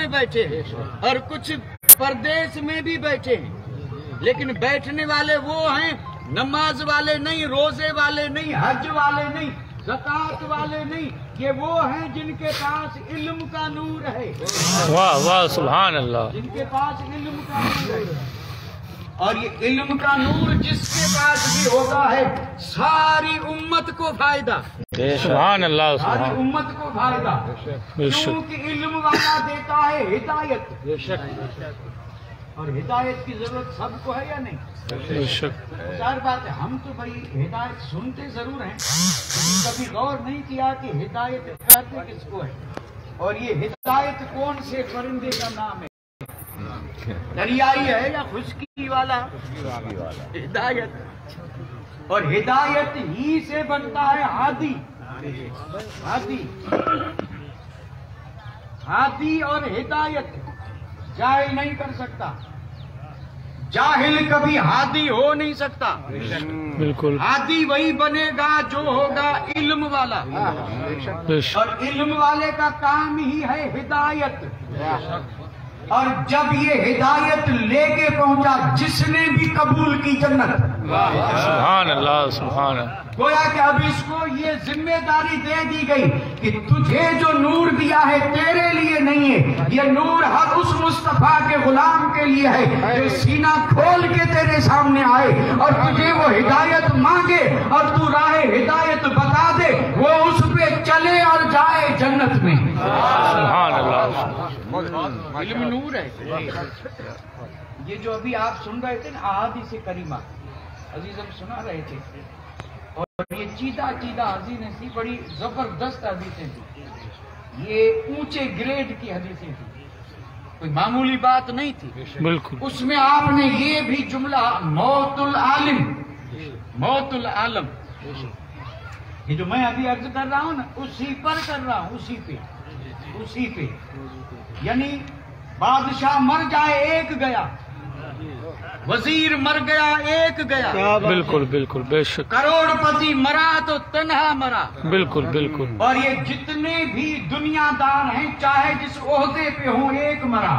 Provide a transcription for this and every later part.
میں بیٹھے ہیں اور کچھ پردیس میں بھی بیٹھے ہیں، لیکن بیٹھنے والے وہ ہیں نماز والے نہیں، روزے والے نہیں، حج والے نہیں، زکوٰۃ والے نہیں، یہ وہ ہیں جن کے پاس علم کا نور ہے، واہ واہ سبحان اللہ، جن کے پاس علم کا نور ہے۔ اور یہ علم کا نور جس کے پاس بھی ہوتا ہے ساری امت کو فائدہ، سبحان اللہ ساری سبحان امت کو فائدہ، بے شک کیونکہ علم والا دیتا ہے ہدایت، اور ہدایت کی ضرورت سب کو ہے یا نہیں؟ بے شک ظاہر بات ہے، ہم تو بھائی ہدایت سنتے ضرور ہیں لیکن کبھی غور نہیں کیا کہ ہدایت کہتے کس کو ہے، اور یہ ہدایت کون سے پرندے کا نام ہے؟ دریائی ہے یا خشکی والا؟ ہدایت، اور ہدایت ہی سے بنتا ہے ہادی، ہادی اور ہدایت جاہل نہیں کر سکتا، جاہل کبھی ہادی ہو نہیں سکتا، بالکل ہادی وہی بنے گا جو ہوگا علم والا، بے شک اور علم والے کا کام ہی ہے ہدایت، اور جب یہ ہدایت لے کے پہنچا جس نے بھی قبول کی جنت، سبحان اللہ سبحان اللہ، گویا کہ اب اس کو یہ ذمہ داری دے دی گئی کہ تجھے جو نور دیا ہے تیرے لیے نہیں ہے، یہ نور ہر اس مصطفیٰ کے غلام کے لیے ہے جو سینہ کھول کے تیرے سامنے آئے اور تجھے وہ ہدایت مانگے اور تو راہ ہدایت بتا دے، وہ اس پہ چلے اور جائے جنت میں۔ سبحان اللہ، علم نور ہے۔ یہ جو ابھی آپ سن رہے تھے نا احادیث کریمہ، عزیز ہم سنا رہے تھے، اور یہ چیدہ حدیثیں تھی، بڑی زبردست حدیثیں تھی، یہ اونچے گریڈ کی حدیثیں تھی، کوئی معمولی بات نہیں تھی۔ بالکل اس میں آپ نے یہ بھی جملہ موت العالم، موت العالم، یہ جو میں ابھی عرض کر رہا ہوں نا اسی پر کر رہا ہوں، اسی پہ، یعنی بادشاہ مر جائے ایک گیا، وزیر مر گیا ایک گیا، بالکل بالکل بے شک، کروڑ پتی مرا تو تنہا مرا، بالکل بالکل اور یہ جتنے بھی دنیا دار ہیں چاہے جس عہدے پہ ہوں ایک مرا،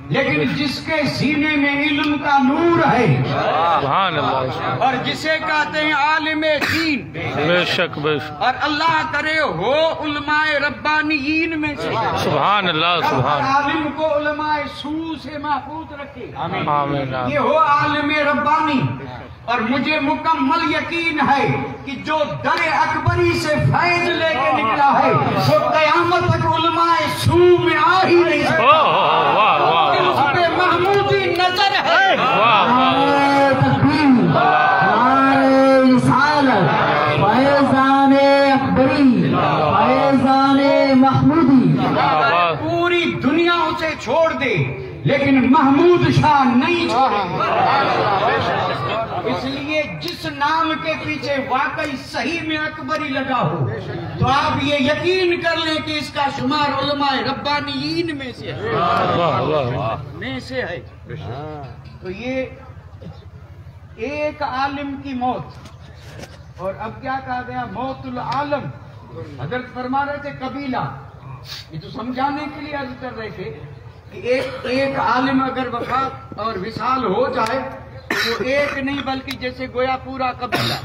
لیکن جس کے سینے میں علم کا نور ہے سبحان اللہ، اور جسے کہتے ہیں عالم دین، بے شک بے شک، اور اللہ کرے ہو علماء ربانیین میں سے، سبحان اللہ سبحان اللہ، عالم کو علماء سو سے محفوظ رکھے، آمین آمین، یہ ہو عالم ربانی۔ اور مجھے مکمل یقین ہے کہ جو در اکبری سے فیض لے کے نکلا ہے وہ قیامت تک علماء سو میں آ ہی نہیں سکتا، واہ واہ اس پہ محمودی نظر ہے۔ فیضان اکبری، فیضان محمودی، پوری دنیا اسے چھوڑ دے لیکن محمود شاہ نہیں چھوڑے، اس لیے جس نام کے پیچھے واقعی صحیح میں اکبری لگا ہو تو آپ یہ یقین کر لیں کہ اس کا شمار علماء ربانیین میں سے ہے، واہ واہ، میں سے ہے۔ تو یہ ایک عالم کی موت، اور اب کیا کہا گیا؟ موت العالم۔ حضرت فرما رہے تھے قبیلہ، یہ تو سمجھانے کے لیے عرض کر رہے تھے کہ ایک عالم اگر وفات اور وصال ہو جائے تو وہ ایک نہیں بلکہ جیسے گویا پورا قبیلہ۔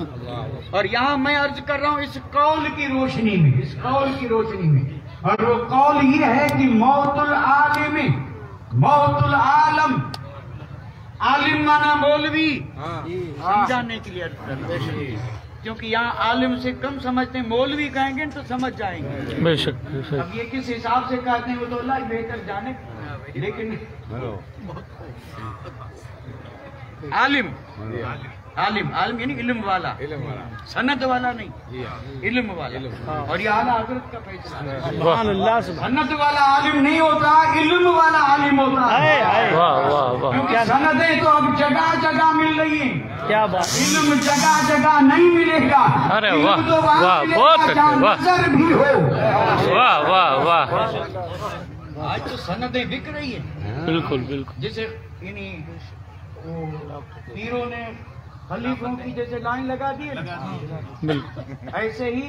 اور یہاں میں عرض کر رہا ہوں اس قول کی روشنی میں، اور وہ قول یہ ہے کہ موت العالم، موت العالم، عالم مانا مولوی، سمجھانے کے لیے عرض کر رہا ہوں، کیونکہ یہاں عالم سے کم سمجھتے ہیں، مولوی کہیں گے تو سمجھ جائیں گے۔ بے شک بے شک، اب یہ کس حساب سے کہتے ہیں وہ تو اللہ ہی بہتر جانے، لیکن عالم، عالم یعنی علم والا، سند والا نہیں، علم والا، اور یہ اعلیٰ حضرت کا فیصلہ ہے۔ سبحان اللہ، سند والا عالم نہیں ہوتا، علم والا عالم ہوتا ہے، واہ واہ واہ، کیونکہ سندیں تو اب جگہ جگہ مل رہی ہیں، کیا بات، علم جگہ جگہ نہیں ملے گا، ارے علم واہ، تو وہاں واہ، ملے بہت گا اچھا، جہاں واہ، نظر بھی ہو۔ واہ واہ واہ، آج تو سندیں بک رہی ہیں، بالکل بالکل، جیسے یعنی پیروں نے خلیفوں کی جیسے لائن لگا دی ہے نا، بالکل ایسے ہی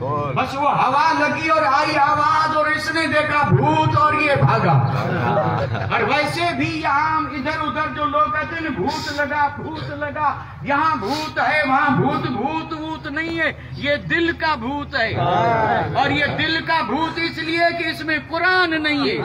بس وہ ہوا لگی اور آئی آواز اور اس نے دیکھا بھوت اور یہ بھاگا. اور ویسے بھی یہاں ادھر ادھر جو لوگ کہتے ہیں بھوت لگا, یہاں بھوت ہے وہاں بھوت نہیں ہے, یہ دل کا بھوت ہے. اور یہ دل کا بھوت اس لیے کہ اس میں قرآن نہیں ہے,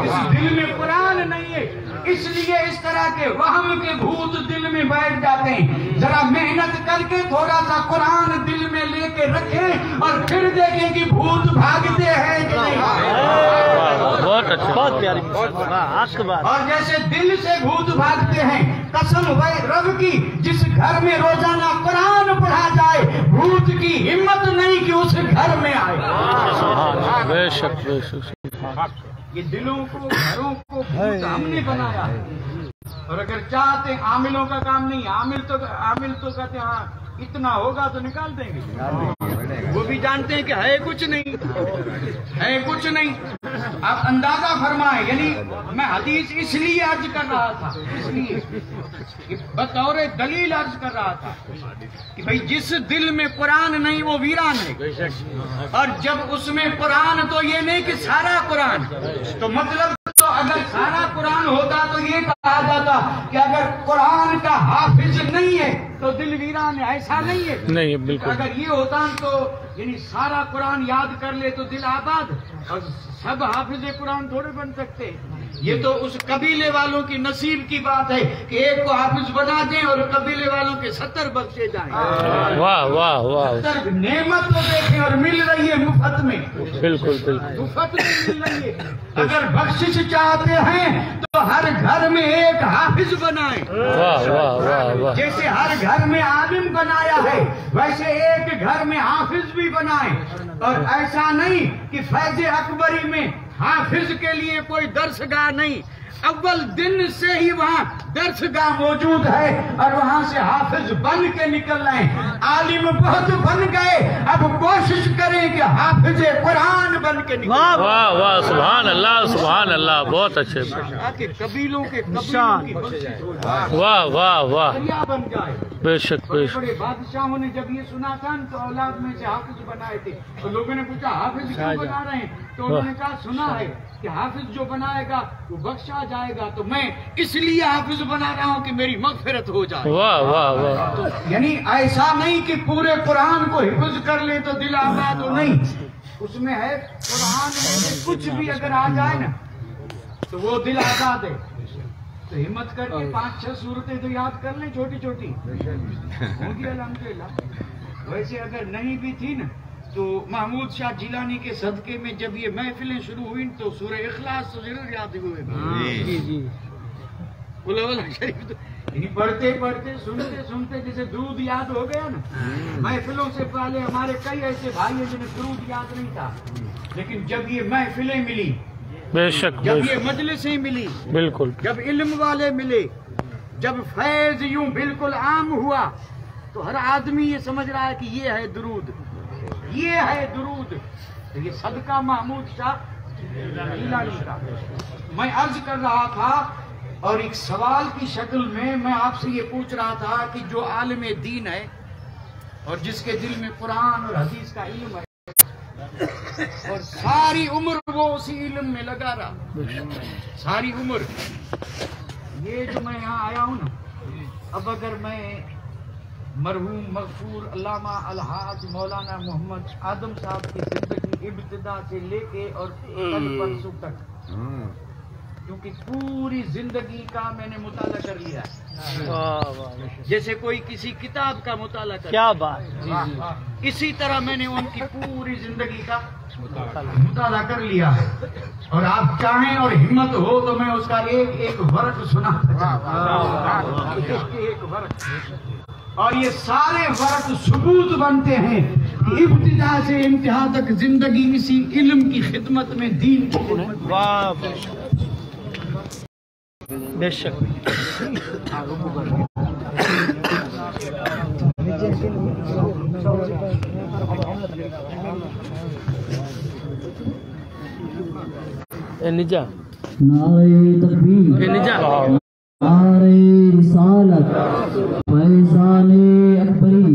اس دل میں قرآن نہیں ہے, اس لیے اس طرح کے وہم کے بھوت دل میں بیٹھ جاتے ہیں. ذرا محنت کر کے تھوڑا سا قرآن دل میں لے کے رکھیں اور پھر دیکھیں کہ بھوت بھاگتے ہیں کہ نہیں. بہت اچھا, بہت پیاری. اور جیسے دل سے بھوت بھاگتے ہیں, قسم رب کی جس گھر میں روزانہ قرآن پڑھا جائے بھوت کی ہمت نہیں کہ اس گھر میں آئے. بے شک بے شک. یہ دلوں کو گھروں کو بھوت ہم نے بنایا ہے. اور اگر چاہتے ہیں عاملوں کا کام نہیں, عامل تو کہتے ہیں ہاں اتنا ہوگا تو نکال دیں گے, وہ بھی جانتے ہیں کہ ہے کچھ نہیں. آپ اندازہ فرمائیں, یعنی میں حدیث اس لیے عرض کر رہا تھا, اس لیے بطور دلیل عرض کر رہا تھا کہ بھئی جس دل میں قرآن نہیں وہ ویران ہے. اور جب اس میں قرآن تو یہ نہیں کہ سارا قرآن, تو مطلب تو اگر سارا قرآن ہوتا تو یہ کہا جاتا کہ اگر قرآن کا حافظ نہیں ہے تو دل ویران ہے. ایسا نہیں ہے, نہیں بالکل. اگر یہ ہوتا تو یعنی سارا قرآن یاد کر لے تو دل آباد, اور سب حافظ قرآن تھوڑے بن سکتے. یہ تو اس قبیلے والوں کی نصیب کی بات ہے کہ ایک کو حافظ بنا دیں اور قبیلے والوں کے 70 بخشے جائیں. واہ واہ واہ. نعمت کو دیکھیں اور مل رہی ہے مفت میں, بالکل مفت میں مل رہی ہے. اگر بخشش چاہتے ہیں تو ہر گھر میں ایک حافظ بنائیں. واہ واہ واہ واہ. جیسے ہر گھر میں عالم بنایا ہے ویسے ایک گھر میں حافظ بھی بنائیں. اور ایسا نہیں کہ فیض اکبری میں حافظ کے لیے کوئی درسگاہ نہیں, اول دن سے ہی وہاں درسگاہ موجود ہے اور وہاں سے حافظ بن کے نکل رہے ہیں. عالم بہت بن گئے, اب کوشش کریں کہ حافظ قرآن بن کے نکلیں. واہ واہ, سبحان اللہ, بہت اچھے. قبیلوں کی واہ واہ واہ, بن جائے. بے شک بے شک. بڑے بادشاہوں نے جب یہ سنا تھا تو اولاد میں سے حافظ بنائے تھے, تو لوگوں نے پوچھا حافظ کیوں بنا رہے ہیں, تو انہوں نے کہا سنا ہے کہ حافظ جو بنائے گا وہ بخشا جائے گا, تو میں اس لیے حافظ بنا رہا ہوں کہ میری مغفرت ہو جائے. واہ واہ واہ. یعنی ایسا نہیں کہ پورے قرآن کو حفظ کر لیں تو دل آباد ہو, نہیں. اس میں ہے قرآن میں کچھ بھی اگر آ جائے نا تو وہ دل آزاد ہے. تو ہمت کر کے 5-6 صورتیں تو یاد کر لیں, چھوٹی چھوٹی ہوگی الحمدللہ. ویسے اگر نہیں بھی تھی نا تو محمود شاہ جیلانی کے صدقے میں جب یہ محفلیں شروع ہوئی تو سورہ اخلاص تو ضرور یاد ہوئے. شریف پڑھتے سنتے جیسے درود یاد ہو گیا نا. محفلوں سے پہلے ہمارے کئی ایسے بھائی ہیں جنہیں درود یاد نہیں تھا, لیکن جب یہ محفلیں ملی, بے شک, جب یہ مجلسیں ملی, بالکل, جب علم والے ملے, جب فیض یوں بالکل عام ہوا, تو ہر آدمی یہ سمجھ رہا ہے کہ یہ ہے درود, یہ ہے درود. یہ صدقہ محمود شاہ جیلانی کا. میں عرض کر رہا تھا اور ایک سوال کی شکل میں آپ سے یہ پوچھ رہا تھا کہ جو عالم دین ہے اور جس کے دل میں قرآن اور حدیث کا علم ہے اور ساری عمر وہ اسی علم میں لگا رہا, ساری عمر. یہ جو میں یہاں آیا ہوں نا, اب اگر میں مرحوم مغفور علامہ الحاج مولانا محمد آدم صاحب کی زندگی ابتدا سے لے کے اور کل پرسوں تک, کیونکہ پوری زندگی کا میں نے مطالعہ کر لیا جیسے کوئی کسی کتاب کا مطالعہ کر, کیا بات, اسی طرح میں نے ان کی پوری زندگی کا مطالعہ کر لیا. اور آپ چاہیں اور ہمت ہو تو میں اس کا ایک ورق سنا, ایک ورق. اور یہ سارے ورق ثبوت بنتے ہیں کہ ابتدا سے انتہا تک زندگی اسی علم کی خدمت میں, دین کی خدمت. واہ بے شک. نجا نعرہ تکبیر, نجا نعرہ رسالت, فیضان اکبری.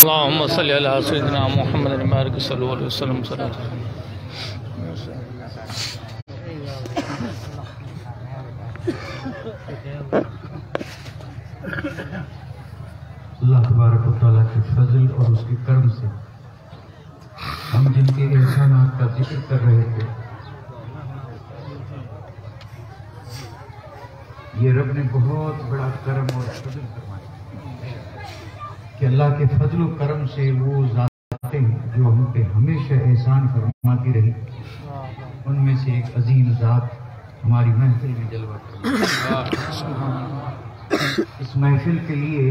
اللهم صل على سيدنا محمد المبارك صلى الله عليه وسلم صلاة اللہ تبارک و تعالیٰ کے فضل اور اس کے کرم سے ہم جن کے احسانات کا ذکر کر رہے تھے، یہ رب نے بہت بڑا کرم اور فضل فرمایا کہ اللہ کے فضل و کرم سے وہ ذاتیں جو ہم پہ ہمیشہ احسان فرماتی رہی، ان میں سے ایک عظیم ذات ہماری محفل میں جلوہ فرمایا۔ اس محفل کے لیے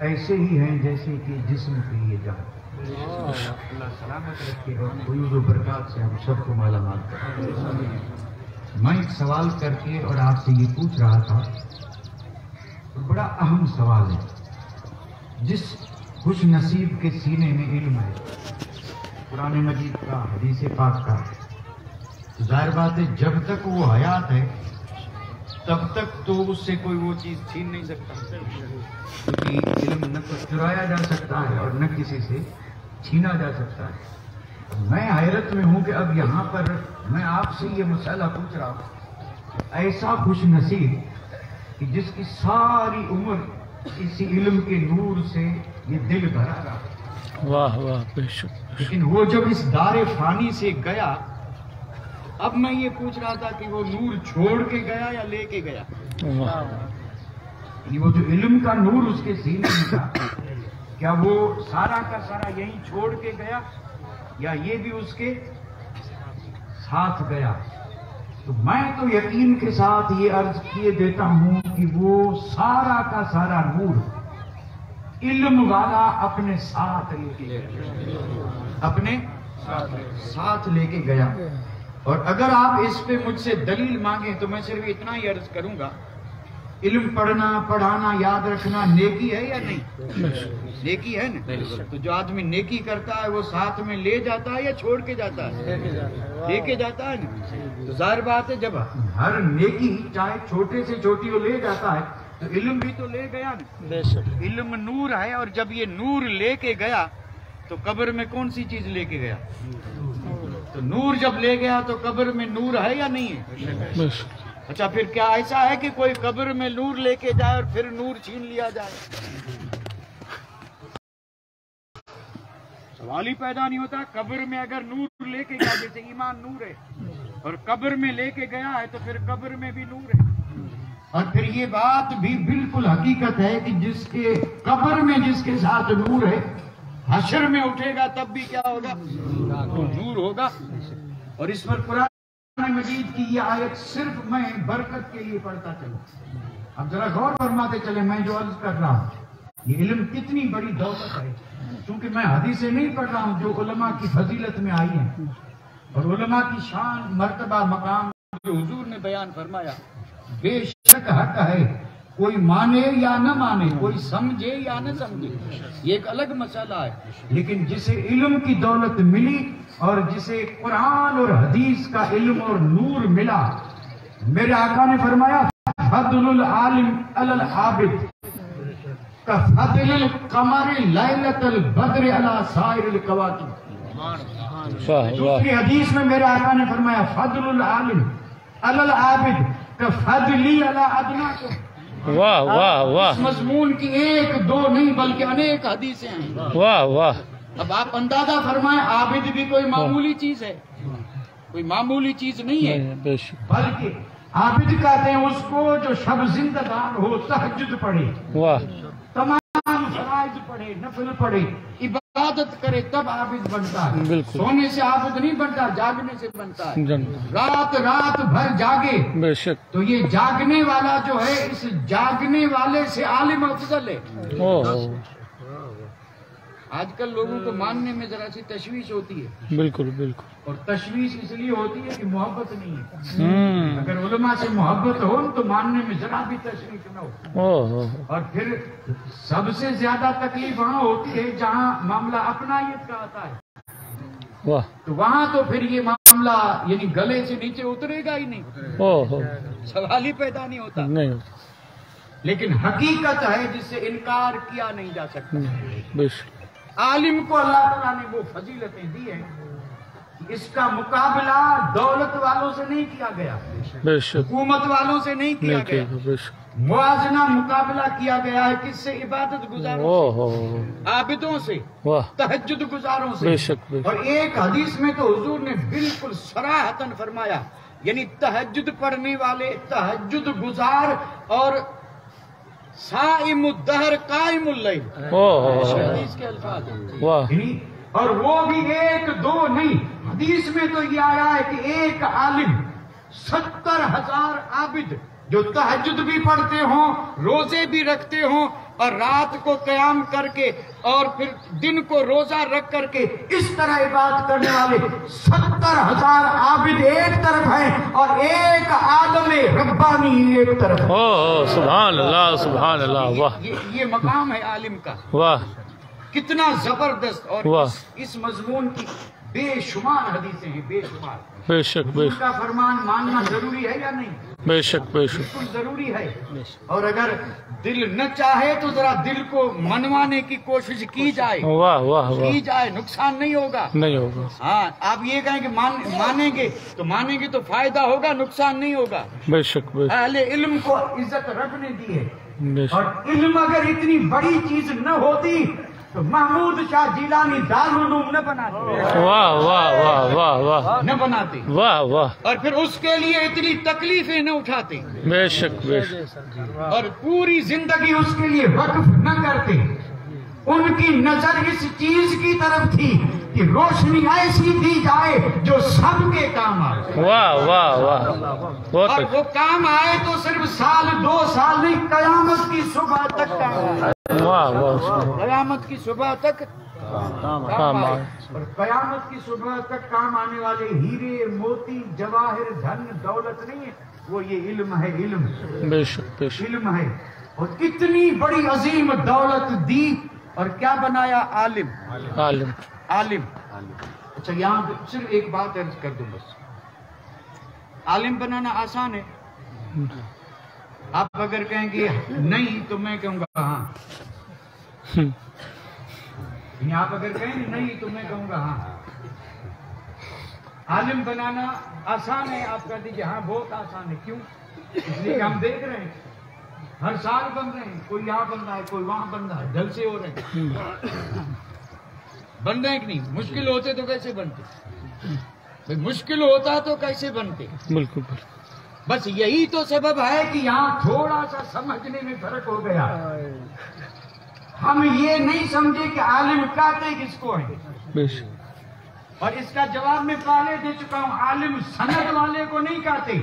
ایسے ہی ہیں جیسے کہ جسم کے لیے جان۔ اللہ سلامت رکھے اور فیوز و برکات سے ہم سب کو مالا مال کرے۔ میں ایک سوال کر کے اور آپ سے یہ پوچھ رہا تھا، بڑا اہم سوال ہے۔ جس خوش نصیب کے سینے میں علم ہے، قرآن مجید کا، حدیث پاک کا، ظاہر بات ہے جب تک وہ حیات ہے تب تک تو اس سے کوئی وہ چیز چھین نہیں سکتا، کیونکہ علم نہ تو چرایا جا سکتا ہے اور نہ کسی سے چھینا جا سکتا ہے۔ میں حیرت میں ہوں کہ اب یہاں پر میں آپ سے یہ مسئلہ پوچھ رہا ہوں، ایسا خوش نصیب کہ جس کی ساری عمر اسی علم کے نور سے یہ دل بھرا رہا، واہ واہ بے شک۔ لیکن وہ جب اس دار فانی سے گیا، اب میں یہ پوچھ رہا تھا کہ وہ نور چھوڑ کے گیا یا لے کے گیا؟ وہ جو علم کا نور اس کے سینے میں تھا، کیا وہ سارا کا سارا یہیں چھوڑ کے گیا یا یہ بھی اس کے ساتھ گیا؟ تو میں تو یقین کے ساتھ یہ عرض کیے دیتا ہوں کہ وہ سارا کا سارا نور علم والا اپنے ساتھ لے کے گیا، اپنے ساتھ لے کے گیا۔ اور اگر آپ اس پہ مجھ سے دلیل مانگیں تو میں صرف اتنا ہی عرض کروں گا، علم پڑھنا، پڑھانا، یاد رکھنا نیکی ہے یا نہیں؟ نیکی ہے نا؟ تو جو آدمی نیکی کرتا ہے وہ ساتھ میں لے جاتا ہے یا چھوڑ کے جاتا ہے؟ لے کے جاتا ہے نا؟ تو ظاہر بات ہے جب ہر نیکی چاہے چھوٹے سے چھوٹی وہ لے جاتا ہے تو علم بھی تو لے گیا نا۔ علم نور ہے، اور جب یہ نور لے کے گیا تو قبر میں کون سی چیز لے کے گیا؟ تو نور جب لے گیا تو قبر میں نور ہے یا نہیں ہے؟ اچھا، پھر کیا ایسا ہے کہ کوئی قبر میں نور لے کے جائے اور پھر نور چھین لیا جائے؟ سوال ہی پیدا نہیں ہوتا۔ قبر میں اگر نور لے کے گیا، جیسے ایمان نور ہے اور قبر میں لے کے گیا ہے تو پھر قبر میں بھی نور ہے۔ اور پھر یہ بات بھی بالکل حقیقت ہے کہ جس کے قبر میں جس کے ساتھ نور ہے، حشر میں اٹھے گا تب بھی کیا ہوگا؟ نور ہوگا۔ اور اس پر قرآن مجید کی یہ آیت صرف میں برکت کے لیے پڑھتا چلوں۔ اب ذرا غور فرماتے چلیں، میں جو عرض کر رہا ہوں یہ علم کتنی بڑی دولت ہے، کیونکہ میں حدیثیں نہیں پڑھ رہا ہوں جو علماء کی فضیلت میں آئی ہیں اور علماء کی شان، مرتبہ، مقام جو حضور نے بیان فرمایا، بے شک حق ہے، کوئی مانے یا نہ مانے، کوئی سمجھے یا نہ سمجھے، یہ ایک الگ مسئلہ ہے۔ لیکن جسے علم کی دولت ملی اور جسے قرآن اور حدیث کا علم اور نور ملا، میرے آقا نے فرمایا فضل العالم علی العابد کفضل القمر لیلۃ البدر علی سائر الکواکب۔ دوسری حدیث میں میرے آقا نے فرمایا فضل العالم علی العابد کفضلی علی ادناکم۔ واہ واہ واہ، اس مضمون کی ایک دو نہیں بلکہ انیک حدیثیں ہیں۔ واہ واہ۔ اب آپ اندازہ فرمائیں، عابد بھی کوئی معمولی چیز ہے، کوئی معمولی چیز نہیں ہے، بلکہ عابد کہتے ہیں اس کو جو شب زندگان ہو، تہجد پڑھے، واہ، تمام فرائض پڑھے، نفل پڑھے، عبادت کرے تب عابد بنتا ہے۔ بالکل۔ سونے سے عابد نہیں بنتا، جاگنے سے بنتا ہے۔ رات بھر جاگے، بے شک، تو یہ جاگنے والا جو ہے، اس جاگنے والے سے عالم افضل ہے۔ آج کل لوگوں کو ماننے میں ذرا سی تشویش ہوتی ہے، بالکل بالکل. اور تشویش اس لیے ہوتی ہے کہ محبت نہیں ہے. اگر علماء سے محبت ہو تو ماننے میں ذرا بھی تشویش نہ ہو. اور پھر سب سے زیادہ تکلیف وہاں ہوتی ہے جہاں معاملہ اپنائیت کا آتا ہے. واہ. تو وہاں تو پھر یہ معاملہ یعنی گلے سے نیچے اترے گا ہی نہیں، سوال ہی پیدا نہیں ہوتا. نہیں. لیکن حقیقت ہے جس سے انکار کیا نہیں جا سکتا. بے شک. عالم کو اللہ تعالیٰ نے وہ فضیلتیں دی ہیں کہ اس کا مقابلہ دولت والوں سے نہیں کیا گیا، بے شک. حکومت والوں سے نہیں کیا گیا، بے شک. موازنہ مقابلہ کیا گیا ہے کس سے؟ عبادت گزاروں سے، عابدوں سے، واہ. تہجد گزاروں سے. بے شک. اور ایک حدیث میں تو حضور نے بالکل صراحتاً فرمایا، یعنی تہجد پڑھنے والے، تہجد گزار، اور صائم الدہر قائم اللیل، حدیث کے الفاظ ہیں. واہ. اور وہ بھی ایک دو نہیں، حدیث میں تو یہ آیا ہے کہ ایک عالم 70,000 عابد جو تہجد بھی پڑھتے ہوں، روزے بھی رکھتے ہوں، اور رات کو قیام کر کے اور پھر دن کو روزہ رکھ کر کے اس طرح عبادت کرنے والے 70,000 عابد ایک طرف ہیں اور ایک عالم ربانی ایک طرف ہے. سبحان اللہ سبحان اللہ. واہ. یہ مقام ہے عالم کا. واہ. کتنا زبردست. اور اس مضمون کی بے شمار حدیثیں ہیں، بے شمار. بے شک. بے شک. کا فرمان ماننا ضروری ہے یا نہیں؟ بے شک. بے شک. بالکل ضروری ہے. اور اگر دل نہ چاہے تو ذرا دل کو منوانے کی کوشش کی جائے. واہ واہ واہ. کی جائے، نقصان نہیں ہوگا. نہیں ہوگا. ہاں، آپ یہ کہیں کہ مانیں گے تو فائدہ ہوگا، نقصان نہیں ہوگا. بے شک. بے شک. اہل علم کو عزت رب نے دی ہے. بے شک. اور علم اگر اتنی بڑی چیز نہ ہوتی تو محمود شاہ جیلانی دارالعلوم نہ بناتے. واہ واہ واہ واہ واہ. نہ بناتے. واہ واہ. اور پھر اس کے لیے اتنی تکلیفیں نہ اٹھاتے. بے شک. بے شک. اور پوری زندگی اس کے لیے وقف نہ کرتے. ان کی نظر اس چیز کی طرف تھی کہ روشنی ایسی دی جائے جو سب کے کام آئے. واہ واہ واہ. اور وہ کام آئے تو صرف سال 2 سال نہیں، قیامت کی صبح تک کام آئے. واہ واہ. قیامت کی صبح تک کام آئے. اور قیامت کی صبح تک کام آنے والے ہیرے، موتی، جواہر، دھن، دولت نہیں ہے، وہ یہ علم ہے. علم. بے شک. بے شک. علم ہے. اور اتنی بڑی عظیم دولت دی اور کیا بنایا؟ عالم. عالم. عالم. اچھا، یہاں صرف ایک بات عرض کر دوں بس. عالم بنانا آسان ہے. آپ اگر کہیں گے نہیں تو میں کہوں گا ہاں. آپ اگر کہیں گے نہیں تو میں کہوں گا ہاں. عالم بنانا آسان ہے، آپ کہہ دیجیے ہاں بہت آسان ہے. کیوں؟ اس لیے کہ ہم دیکھ رہے ہیں ہر سال بن رہے ہیں. کوئی یہاں بن رہا ہے، کوئی وہاں بن رہا ہے، جلسے ہو رہے ہیں. بن رہے ہیں کہ نہیں؟ مشکل ہوتے تو کیسے بنتے؟ مشکل ہوتا تو کیسے بنتے؟ بالکل. بس یہی تو سبب ہے کہ یہاں تھوڑا سا سمجھنے میں فرق ہو گیا. ہم یہ نہیں سمجھے کہ عالم کہتے کس کو ہیں. بے شک. اور اس کا جواب میں پہلے دے چکا ہوں. عالم سند والے کو نہیں کہتے،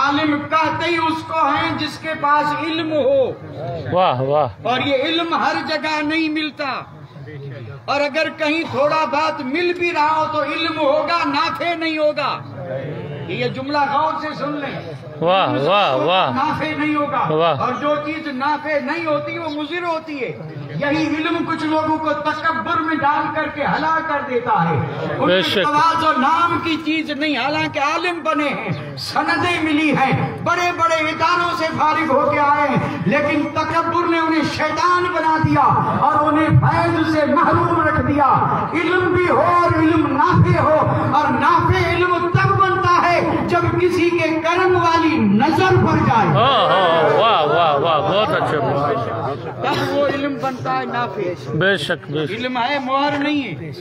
عالم کہتے ہی اس کو ہیں جس کے پاس علم ہو. واہ واہ. اور یہ علم ہر جگہ نہیں ملتا. اور اگر کہیں تھوڑا بات مل بھی رہا ہو تو علم ہوگا، نافع نہیں ہوگا. یہ جملہ غور سے سن لیں. واہ واہ واہ. نافع نہیں ہوگا. واہ. اور جو چیز نافع نہیں ہوتی وہ مضر ہوتی ہے. یہی علم کچھ لوگوں کو تکبر میں ڈال کر کے ہلاک کر دیتا ہے. ان کے تواضع نام کی چیز نہیں، حالانکہ عالم بنے ہیں، سندیں ملی ہیں، بڑے بڑے اداروں سے فارغ ہو کے آئے ہیں، لیکن تکبر نے انہیں شیطان بنا دیا اور انہیں فیض سے محروم رکھ دیا. علم بھی ہو اور علم نافع ہو، اور نافع علم تب بنتا ہے جب کسی کے کرم والی نظر پڑ جائے. واہ واہ واہ. بہت اچھا. تب وہ علم بنتا ہے نافع. بے شک. بے شک. علم ہے، مہر نہیں ہے.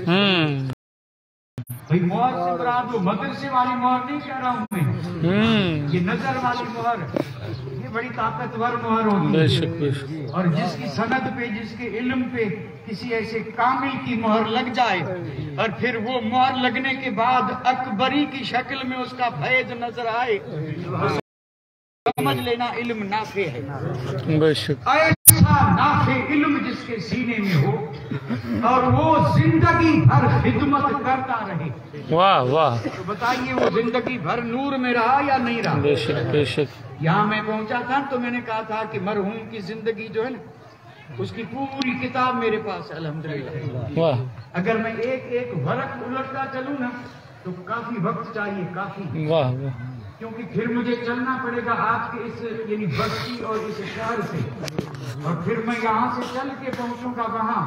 بھئی مہر سے مراد وہ مدرسے والی مہر نہیں کہہ رہا ہوں میں. یہ نظر والی مہر، یہ بڑی طاقتور مہر ہوگی. بے شک. بے شک. اور جس کی سند پہ، جس کے علم پہ کسی ایسے کامل کی مہر لگ جائے اور پھر وہ مہر لگنے کے بعد اکبری کی شکل میں اس کا فیض نظر آئے، سمجھ لینا علم نافع ہے. بے شک. ایسا نافع علم جس کے سینے میں ہو اور وہ زندگی بھر خدمت کرتا رہے. واہ واہ. تو بتائیے وہ زندگی بھر نور میں رہا یا نہیں رہا؟ بے شک بے شک. یہاں میں پہنچا تھا تو میں نے کہا تھا کہ مرحوم کی زندگی جو ہے نا اس کی پوری کتاب میرے پاس ہے الحمدللہ. واہ. اگر میں ایک ایک ورق الٹتا چلوں نا تو کافی وقت چاہیے، کافی. واہ واہ. کیونکہ پھر مجھے چلنا پڑے گا آپ کے اس یعنی بستی اور اس شہر سے، اور پھر میں یہاں سے چل کے پہنچوں گا وہاں،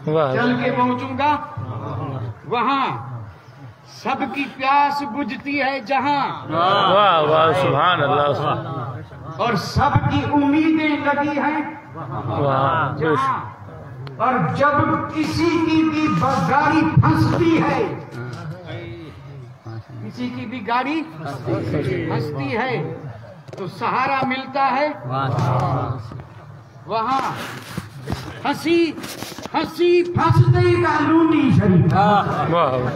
واہ. چل کے پہنچوں گا وہاں. سب کی پیاس بجھتی ہے جہاں، واہ واہ. سبحان اللہ. اور سب کی امیدیں لگی ہیں واہ. بے شک. جہاں. اور جب کسی کی بھی گاڑی پھنستی ہے، کسی کی بھی گاڑی پھنستی ہے تو سہارا ملتا ہے وہاں. ہنسی ہنسی پھنستے کا لونی شریف، واہ.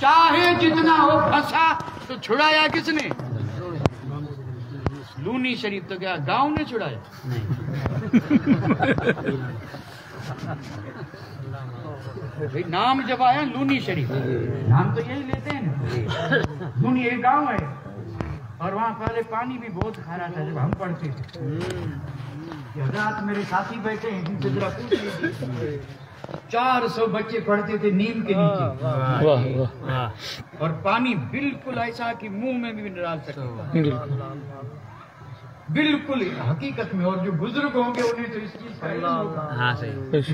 چاہے جتنا ہو پھنسا تو چھڑایا کس نے؟ لونی شریف. تو کیا گاؤں نے چھڑایا؟ بھئی نام جب آیا لونی شریف، نام تو یہی لیتے ہیں نا. لونی ایک گاؤں ہے اور وہاں پہلے پانی بھی بہت کھارا تھا جب ہم پڑھتے تھے. حضرات میرے ساتھی بیٹھے ہیں جن سے ذرا پوچھ لیجیے. 400 بچے پڑھتے تھے نیم کے نیچے، واہ واہ. اور پانی بالکل ایسا کہ منہ میں بھی ڈال سکتا، بالکل حقیقت میں. اور جو بزرگ ہوں گے انہیں تو اس چیز کا علم ہوگا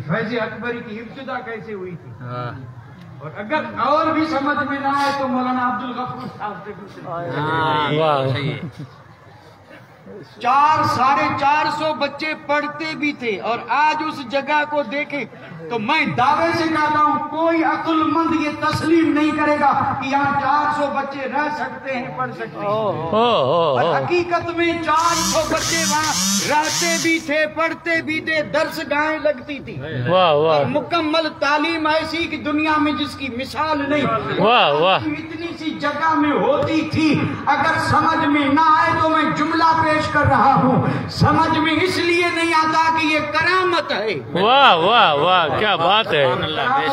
فیض اکبری کی ابتدا کیسے ہوئی تھی. اور اگر اور بھی سمجھ میں نہ آئے تو مولانا عبدالغفور صاحب سے پوچھ لیں. واہ. 450 بچے پڑھتے بھی تھے. اور آج اس جگہ کو دیکھیں تو میں دعوے سے کہتا ہوں کوئی عقل مند یہ تسلیم نہیں کرے گا کہ یہاں 400 بچے رہ سکتے ہیں، پڑھ سکتے ہیں. اور حقیقت میں 400 بچے وہاں رہتے بھی تھے، پڑھتے بھی تھے، درس گاہیں لگتی تھی. واہ واہ. مکمل تعلیم ایسی کہ دنیا میں جس کی مثال نہیں. واہ واہ. اتنی سی جگہ میں ہوتی تھی. اگر سمجھ میں نہ آئے تو میں جملہ پیش کر رہا ہوں، سمجھ میں اس لیے نہیں آتا کہ یہ کرامت ہے. واہ واہ واہ. کیا بات ہے.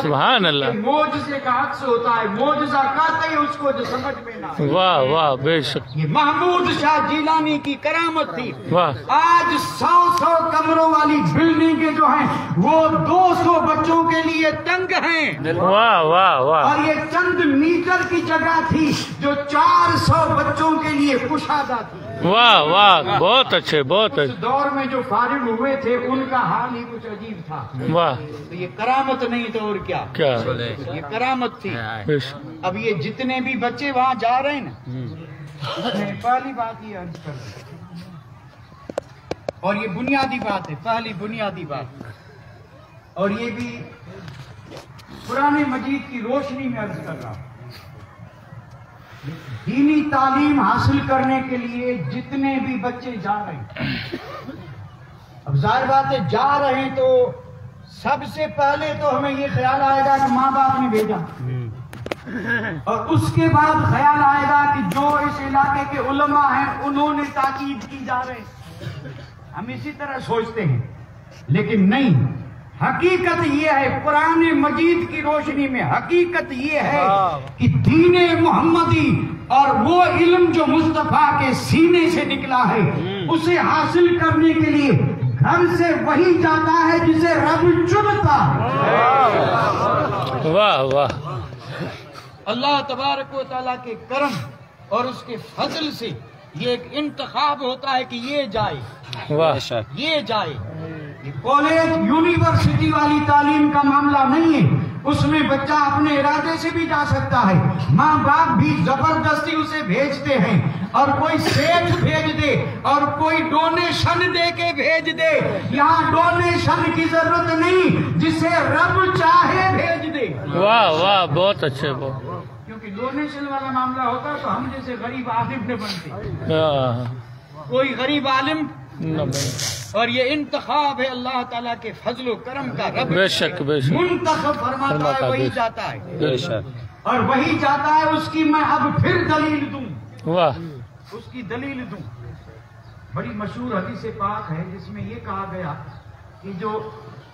سبحان اللہ. معجزے کا عکس ہوتا ہے، معجزہ کہتے ہیں اس کو جو سمجھ میں نہ آئے. واہ واہ. بے شک. یہ محمود شاہ جیلانی کی کرامت تھی. واہ. آج 100 کمروں والی بلڈنگیں جو ہیں وہ 200 بچوں کے لیے تنگ ہیں. واہ واہ واہ. اور یہ چند میٹر کی جگہ تھی جو 400 بچوں کے لیے کشادہ تھی. واہ واہ. بہت اچھے بہت اس اچھے. دور میں جو فارغ ہوئے تھے ان کا حال ہی کچھ عجیب تھا. واہ. تو یہ کرامت نہیں تو اور کیا؟ یہ کرامت تھی. بے شک. اب یہ جتنے بھی بچے وہاں جا رہے ہیں نا، میں پہلی بات یہ عرض کر دوں، اور یہ بنیادی بات ہے، پہلی بنیادی بات، اور یہ بھی قرآن مجید کی روشنی میں عرض کر رہا ہوں. دینی تعلیم حاصل کرنے کے لیے جتنے بھی بچے جا رہے ہیں، اب ظاہر بات ہے جا رہے ہیں تو سب سے پہلے تو ہمیں یہ خیال آئے گا کہ ماں باپ نے بھیجا، اور اس کے بعد خیال آئے گا کہ جو اس علاقے کے علماء ہیں انہوں نے تاکید کی جا رہے ہیں. ہم اسی طرح سوچتے ہیں، لیکن نہیں. حقیقت یہ ہے قرآن مجید کی روشنی میں، حقیقت یہ ہے کہ دین محمدی اور وہ علم جو مصطفیٰ کے سینے سے نکلا ہے اسے حاصل کرنے کے لیے گھر سے وہی جاتا ہے جسے رب چنتا ہے. واہ واہ. اللہ تبارک و تعالیٰ کے کرم اور اس کے فضل سے یہ ایک انتخاب ہوتا ہے کہ یہ جائے، واہ. یہ جائے. کالج یونیورسٹی والی تعلیم کا معاملہ نہیں ہے، اس میں بچہ اپنے ارادے سے بھی جا سکتا ہے. ماں باپ بھی زبردستی اسے بھیجتے ہیں، اور کوئی سیٹ بھیج دے اور کوئی ڈونیشن دے کے بھیج دے. یہاں ڈونیشن کی ضرورت نہیں، جسے رب چاہے بھیج دے. واہ واہ. بہت اچھے. بہت. کیونکہ ڈونیشن والا معاملہ ہوتا تو ہم جیسے غریب عالم نہ بنتے، کوئی غریب عالم. اور یہ انتخاب ہے اللہ تعالیٰ کے فضل و کرم کا. رب بے شک بے شک. منتخب فرماتا ہے، وہی جاتا ہے، بے شک. اور وہی جاتا ہے. اس کی میں اب پھر دلیل دوں، واہ. اس کی دلیل دوں. بڑی مشہور حدیث پاک ہے جس میں یہ کہا گیا کہ جو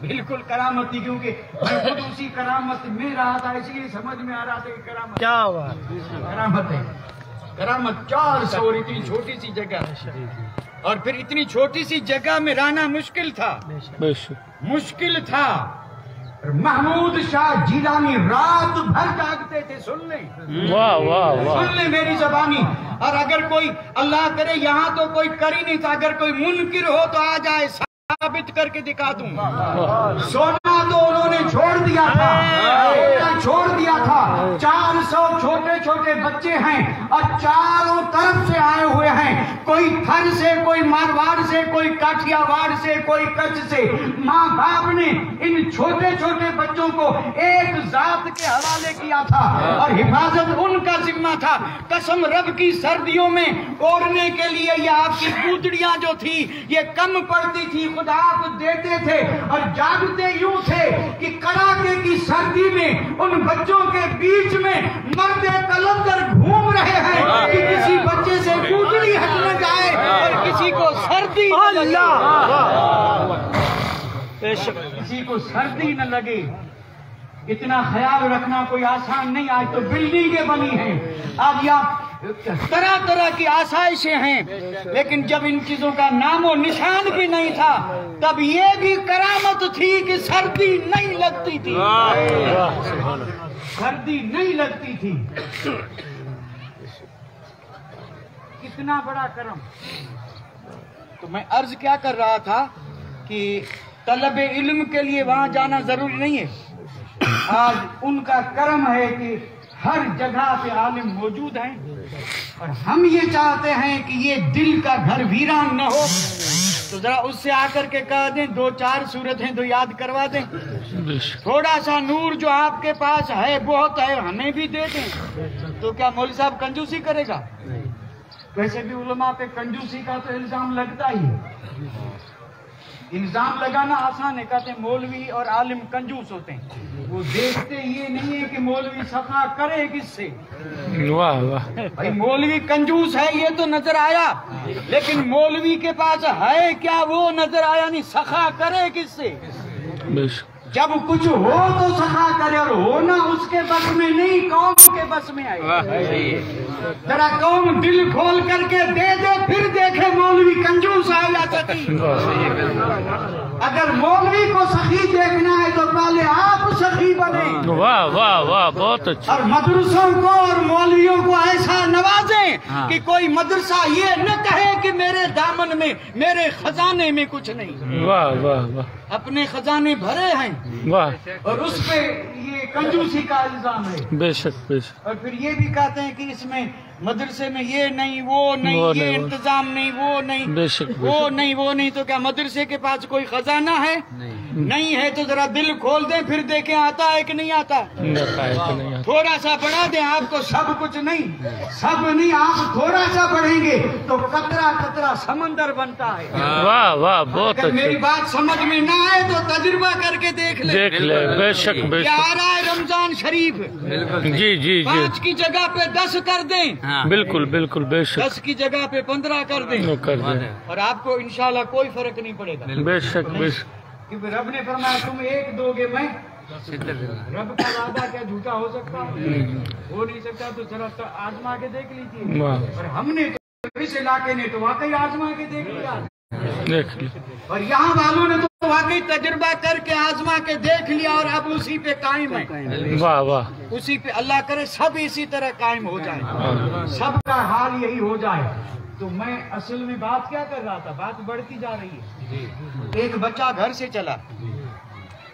بالکل کرامت تھی، کیونکہ میں خود اسی کرامت میں رہا تھا، اس لیے سمجھ میں آ رہا تھا کہ کرامت کیا بات کرامت ہے. کرامت 400 اور اتنی چھوٹی سی جگہ، اور پھر اتنی چھوٹی سی جگہ میں رہنا مشکل تھا، مشکل تھا. محمود شاہ جیلانی رات بھر جاگتے تھے. سن لیں، واہ واہ واہ، سن لیں میری زبانی. اور اگر کوئی اللہ کرے، یہاں تو کوئی کر ہی نہیں تھا، اگر کوئی منکر ہو تو آ جائے، ثابت کر کے دکھا دوں. سونا تو انہوں نے چھوڑ دیا تھا، چھوڑ دیا تھا. 400 چھوٹے چھوٹے بچے ہیں اور چاروں طرف سے آئے ہوئے ہیں، کوئی تھر سے، کوئی مارواڑ سے، کوئی کاٹھیا واڑ سے، کوئی کچھ سے. ماں باپ نے ان چھوٹے چھوٹے بچوں کو ایک ذات کے حوالے کیا تھا اور حفاظت ان کا ذمہ تھا. قسم رب کی، سردیوں میں اوڑھنے کے لیے یہ آپ کی پوتڑیاں جو تھی یہ کم پڑتی تھی، خدا کو دیتے تھے. اور جاگتے یوں تھے کہ کڑاکے کی سردی میں ان بچوں کے بیچ میں مرد قلندر گھوم رہے ہیں کہ کسی بچے سے پوتڑی ہٹ نہ جائے اور کسی کو سردی نہ لگے، کسی کو سردی نہ لگے. اتنا خیال رکھنا کوئی آسان نہیں. آج تو بلڈنگیں بنی ہیں، آج آپ طرح طرح کی آسائشیں ہیں، لیکن جب ان چیزوں کا نام و نشان بھی نہیں تھا تب یہ بھی کرامت تھی کہ سردی نہیں لگتی تھی، سردی نہیں لگتی تھی. کتنا بڑا کرم. تو میں عرض کیا کر رہا تھا کہ طلب علم کے لیے وہاں جانا ضروری نہیں ہے. آج ان کا کرم ہے کہ ہر جگہ پہ عالم موجود ہیں، اور ہم یہ چاہتے ہیں کہ یہ دل کا گھر ویران نہ ہو. تو ذرا اس سے آ کر کے کہہ دیں 2-4 صورتیں تو یاد کروا دیں. تھوڑا سا نور جو آپ کے پاس ہے، بہت ہے، ہمیں بھی دے دیں. تو کیا مولوی صاحب کنجوسی کرے گا؟ ویسے بھی علماء پہ کنجوسی کا تو الزام لگتا ہی ہے. الزام لگانا آسان ہے، کہتے ہیں مولوی اور عالم کنجوس ہوتے ہیں. وہ دیکھتے یہ نہیں ہے کہ مولوی سخا کرے کس سے. واہ واہ، بھائی مولوی کنجوس ہے یہ تو نظر آیا، لیکن مولوی کے پاس ہے کیا وہ نظر آیا نہیں. سخا کرے کس سے؟ جب کچھ ہو تو سخا کرے، اور ہونا اس کے بس میں نہیں، قوم کے بس میں آئے. ذرا قوم دل کھول کر کے دے دے، پھر دیکھے مولوی کنجوس ہے یا سخی. اگر مولوی کو سخی دیکھنا ہے تو پہلے آپ سخی بنے. واہ واہ واہ، بہت اچھا. اور مدرسوں کو اور مولویوں کو ایسا نوازیں کہ کوئی مدرسہ یہ نہ کہے کہ میرے دامن میں، میرے خزانے میں کچھ نہیں. واہ واہ واہ، اپنے خزانے بھرے ہیں، واہ، اور اس پہ یہ کنجوسی کا الزام ہے. بے شک بے شک. اور پھر یہ بھی کہتے ہیں کہ اس میں مدرسے میں یہ نہیں، وہ نہیں، یہ انتظام نہیں، وہ نہیں، بے شک وہ نہیں، وہ نہیں. تو کیا مدرسے کے پاس کوئی خزانہ ہے؟ نہیں ہے. تو ذرا دل کھول دیں، پھر دیکھیں آتا ہے کہ نہیں آتا. تھوڑا سا بڑھا دیں، آپ کو سب کچھ نہیں، سب نہیں، آپ تھوڑا سا بڑھیں گے تو قطرہ قطرہ سمندر بنتا ہے. واہ واہ، بہت اگر میری اچھا. بات سمجھ میں نہ آئے تو تجربہ کر کے دیکھ لیں. دیکھ لے، بے شک بے یہ آ شک. رہا ہے رمضان شریف، جی جی جی، 5 کی جگہ پہ 10 کر دیں، بالکل بالکل، بے شک. 10 کی جگہ پہ 15 کر دیں، وہ کر دیں. اور آپ کو انشاءاللہ کوئی فرق نہیں پڑے گا. بے شک بے شک. کیونکہ رب نے فرمایا تم 1 دو گے میں. رب کا وعدہ کیا جھوٹا ہو سکتا ہو نہیں سکتا. تو ذرا آزما کے دیکھ لیجیے. واہ، اور ہم نے تو اس علاقے نے تو واقعی آزما کے دیکھ لیا، دیکھ لے. اور یہاں والوں نے تو واقعی تجربہ کر کے آزما کے دیکھ لیا، اور اب اسی پہ قائم ہے. واہ واہ، اسی پہ اللہ کرے سب اسی طرح قائم ہو جائے، سب کا حال یہی ہو جائے. تو میں اصل میں بات کیا کر رہا تھا، بات بڑھتی جا رہی ہے. ایک بچہ گھر سے چلا،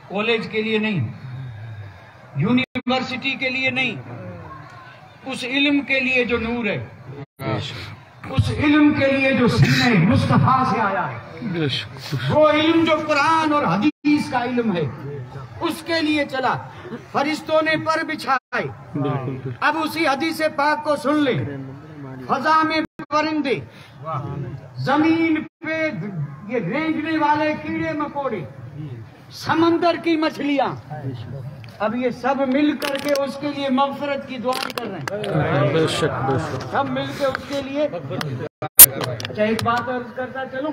کالج کے لیے نہیں، یونیورسٹی کے لیے نہیں، اس علم کے لیے جو نور ہے، اس علم کے لیے جو سینے مصطفیٰ سے آیا ہے، بے شک. وہ علم جو قرآن اور حدیث کا علم ہے، اس کے لیے چلا. فرشتوں نے پر بچھائے. بالکل. اب اسی حدیث پاک کو سن لیں. فضا میں پرندے، زمین پہ یہ رینگنے والے کیڑے مکوڑے، سمندر کی مچھلیاں، اب یہ سب مل کر کے اس کے لیے مغفرت کی دعا کر رہے ہیں. بے شک بے شک. سب مل کے اس کے لیے. اچھا ایک بات عرض کرتا چلوں،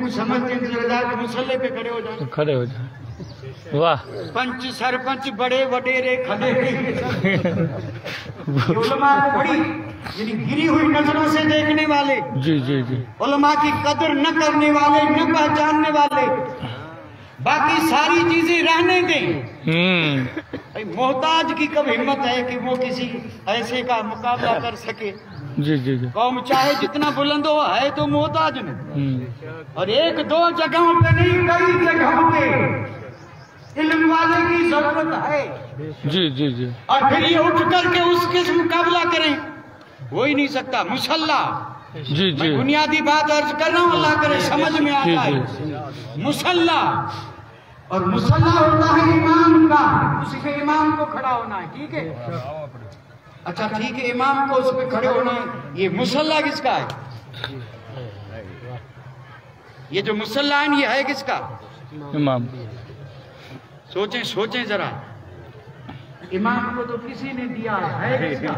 کو سمجھتے ہیں مسلح پہ کھڑے ہو جائیں، کھڑے ہو جائیں. واہ پنچ سرپنچ بڑے وڈیرے کھڑے علماء کو بڑی یعنی گری ہوئی نظروں سے دیکھنے والے، جی جی جی علماء کی قدر نہ کرنے والے، نہ پہچاننے والے، باقی ساری چیزیں رہنے دیں. محتاج کی کب ہمت ہے کہ وہ کسی ایسے کا مقابلہ کر سکے؟ جی جی جی قوم چاہے جتنا بلند ہو ہے تو محتاج نہیں، اور ایک دو جگہوں پہ نہیں کئی جگہوں پہ علم والے کی ضرورت ہے. جی جی جی اور پھر یہ اٹھ کر کے اس کے مقابلہ کریں، ہو ہی نہیں سکتا. مسلح جی میں جی بنیادی بات عرض کر رہا ہوں، اللہ کرے سمجھ میں آ جی جائے. مسلح اور مسلح ہوتا ہے امام کا، اسی پہ امام کو کھڑا ہونا ہے. ٹھیک ہے، اچھا ٹھیک ہے، امام کو اس پہ کھڑے ہونا ہے. یہ مسلح کس کا ہے؟ یہ جو مسلح ہے یہ ہے کس کا؟ امام. سوچیں سوچیں ذرا، امام کو تو کسی نے دیا ہے کس کا؟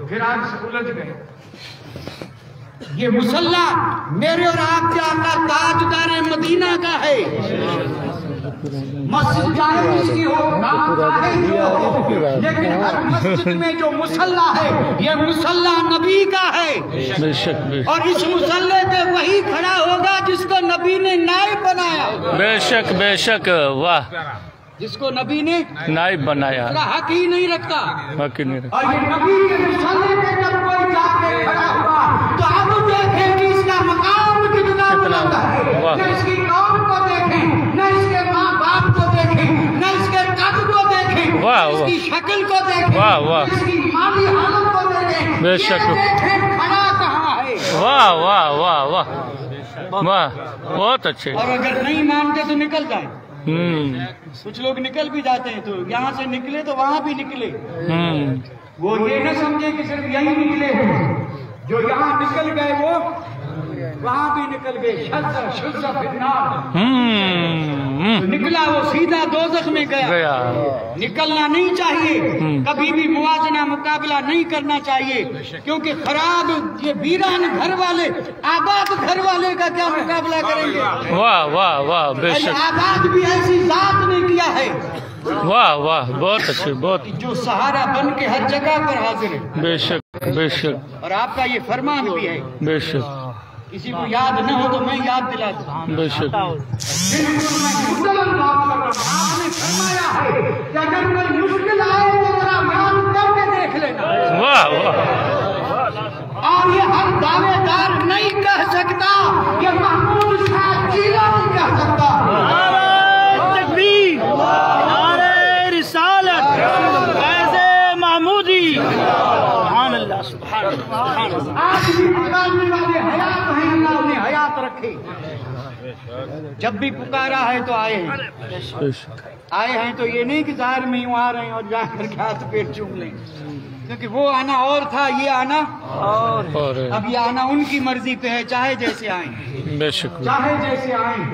پھر آپ سے الجھ گئے. یہ مسلح میرے اور آپ کے آقا تاجدار مدینہ کا ہے. مسجد چاہے اس کی ہو، نام چاہے جو ہو، لیکن ہر مسجد میں جو مسلح ہے یہ مسلح نبی کا ہے. بے شک بے اور اس مسلح پہ وہی کھڑا ہوگا جس کو نبی نے نائب بنایا. بے شک بے شک. واہ جس کو نبی نے نائب بنایا، اس کا حق ہی نہیں رکھتا. باقی نہیں رکھا. اور یہ نبی کے مسلح پہ جب کوئی جا کے کھڑا ہوا تو اب دیکھیں کہ اس کا مقام کتنا بلند ہے. واہ. نہ اس کی قوم کو دیکھیں، نہ اس کے ماں باپ کو دیکھیں، نہ اس کے قد کو دیکھیں، واہ اس واہ. کی شکل کو دیکھیں، واہ واہ. اس کی مالی حالت کو دیکھیں. بے یہ شک. دیکھیں کھڑا کہاں ہے. واہ واہ واہ واہ واہ. بہت اچھے. اور اگر نہیں مانتے تو نکل جائیں. کچھ لوگ نکل بھی جاتے ہیں، تو یہاں سے نکلے تو وہاں بھی نکلے. وہ یہ نہ سمجھے کہ صرف یہی نکلے ہیں، جو یہاں نکل گئے وہ وہاں بھی نکل گئے. شذ فی النار. نکلا وہ سیدھا دوزخ میں گیا. نکلنا نہیں چاہیے، کبھی بھی موازنہ مقابلہ نہیں کرنا چاہیے، کیونکہ خراب یہ ویران گھر والے آباد گھر والے کا کیا مقابلہ کریں گے. واہ واہ واہ. بے شک. آباد بھی ایسی ذات نے کیا ہے. واہ واہ. بہت اچھے. بہت. جو سہارا بن کے ہر جگہ پر حاضر ہے. بے شک بے شک. اور آپ کا یہ فرمان بھی ہے. بے شک. کسی کو یاد نہ ہو تو میں یاد دلا دوں. بے شک. آپ نے فرمایا ہے کہ اگر کوئی مشکل آئے تو ذرا یاد کر کے دیکھ لینا. واہ واہ. اور یہ ہر دعوے دار نہیں کہہ سکتا، یہ محمود شاہ چیلا نہیں کہہ سکتا. تکبیر. نعرہ رسالت. فیض محمودی. سبحان اللہ سبحان اللہ. آج بھی پکارنے والے حیات ہیں، اللہ انہیں حیات رکھے. جب بھی پکارا ہے تو آئے ہیں. آئے ہیں تو یہ نہیں کہ ظاہر میں یوں آ رہے ہیں اور جا کر کے ہاتھ پیر چوم لیں، کیونکہ وہ آنا اور تھا، یہ آنا اور. اب یہ آنا ان کی مرضی پہ ہے، چاہے جیسے آئیں. بے شک. چاہے جیسے آئیں،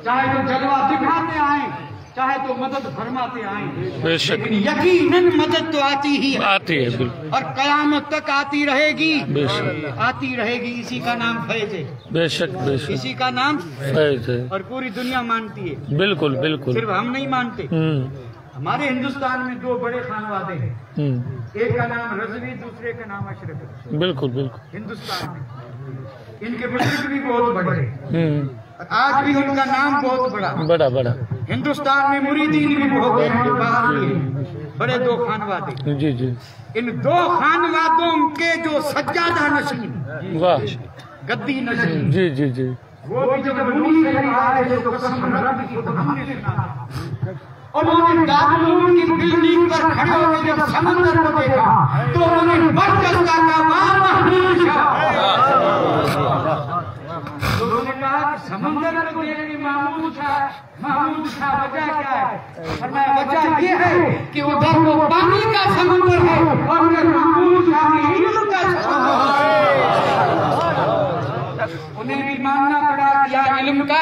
چاہے تو جلوہ دکھاتے آئیں، چاہے تو مدد فرماتے آئیں. بے شک. لیکن یقیناً مدد تو آتی ہی ہے آتی ہے بالکل. اور قیامت تک آتی رہے گی. بے شک. آتی رہے گی. اسی کا نام فیض ہے. بے شک بے شک. اسی کا نام فیض ہے. اور پوری دنیا مانتی ہے. بالکل بالکل. صرف ہم نہیں مانتے. ہمارے ہندوستان میں دو بڑے خانوادے ہیں، ایک کا نام رضوی، دوسرے کا نام اشرف. بالکل بالکل. ہندوستان میں ان کے بزرگ بھی بہت بڑے ہیں، آج بھی ان کا نام بہت بڑا بڑا. ہندوستان میں مریدین بھی بہت ہیں، جو باہر بھی ہیں. بڑے دو خانوادے. جی جی. ان دو خانوادوں کے جو سجادہ نشین، واہ. گدی نشین، جی جی جی. وہ بھی جب منی سے آئے جو قسم رب کی خود ہم نے سنا. انہوں نے دارالعلوم کی بلڈنگ پر کھڑے ہو کے جب سمندر کو دیکھا تو انہوں نے برکت کا کمال محمود شاہ. انہوں نے کہا کہ سمندر کو دیکھ کے محمود شاہ وجہ کیا ہے؟ فرمایا وجہ یہ ہے کہ ادھر وہ پانی کا سمندر ہے اور ادھر محمود شاہ کی علم کا سمندر ہے. انہیں بھی ماننا پڑا کہ یا علم کا